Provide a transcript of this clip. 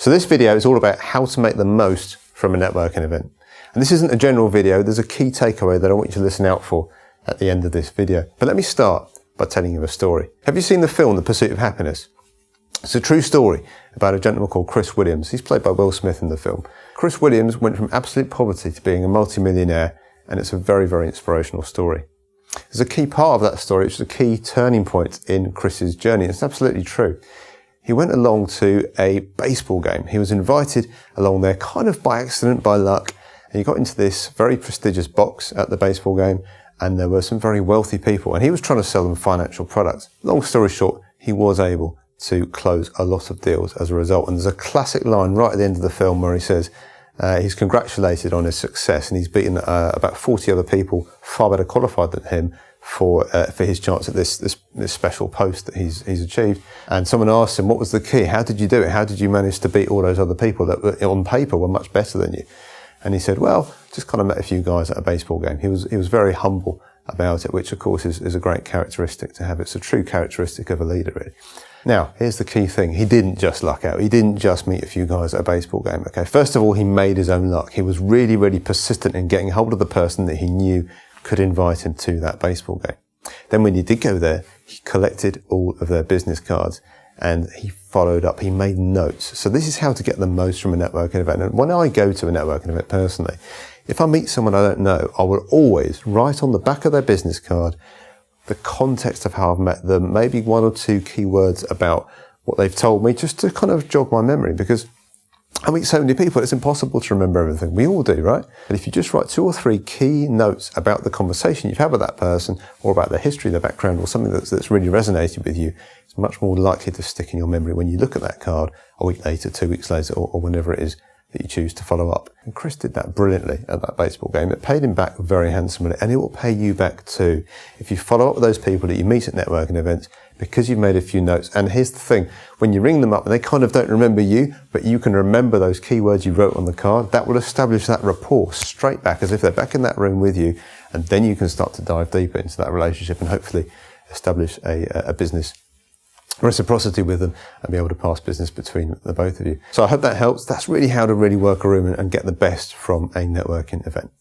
So this video is all about how to make the most from a networking event. And this isn't a general video, there's a key takeaway that I want you to listen out for at the end of this video. But let me start by telling you a story. Have you seen the film The Pursuit of Happiness? It's a true story about a gentleman called Chris Williams. He's played by Will Smith in the film. Chris Williams went from absolute poverty to being a multimillionaire, and it's a very, very inspirational story. There's a key part of that story, which is a key turning point in Chris's journey. It's absolutely true. He went along to a baseball game. He was invited along there kind of by accident, by luck, and he got into this very prestigious box at the baseball game, and there were some very wealthy people, and he was trying to sell them financial products. Long story short, he was able to close a lot of deals as a result. And there's a classic line right at the end of the film where he says he's congratulated on his success, and he's beaten about 40 other people far better qualified than him for his chance at this special post that he's achieved. And someone asked him, what was the key? How did you do it? How did you manage to beat all those other people that were, on paper, were much better than you? And he said, well, just kind of met a few guys at a baseball game. He was very humble about it, which of course is a great characteristic to have. It's a true characteristic of a leader, really. Now, here's the key thing. He didn't just luck out. He didn't just meet a few guys at a baseball game, okay? First of all, he made his own luck. He was really, really persistent in getting hold of the person that he knew could invite him to that baseball game. Then when he did go there, he collected all of their business cards and he followed up. He made notes. So this is how to get the most from a networking event. And when I go to a networking event personally, if I meet someone I don't know, I will always write on the back of their business card the context of how I've met them, maybe one or two keywords about what they've told me, just to kind of jog my memory, because I meet so many people, it's impossible to remember everything. We all do, right? But if you just write 2 or 3 key notes about the conversation you've had with that person, or about their history, their background, or something that's really resonated with you, it's much more likely to stick in your memory when you look at that card a week later, 2 weeks later, or whenever it is that you choose to follow up. And Chris did that brilliantly at that baseball game. It paid him back very handsomely, and it will pay you back too if you follow up with those people that you meet at networking events, because you've made a few notes. And here's the thing, when you ring them up and they kind of don't remember you, but you can remember those keywords you wrote on the card, that will establish that rapport straight back as if they're back in that room with you, and then you can start to dive deeper into that relationship and hopefully establish a business reciprocity with them and be able to pass business between the both of you. So I hope that helps. That's really how to really work a room and get the best from a networking event.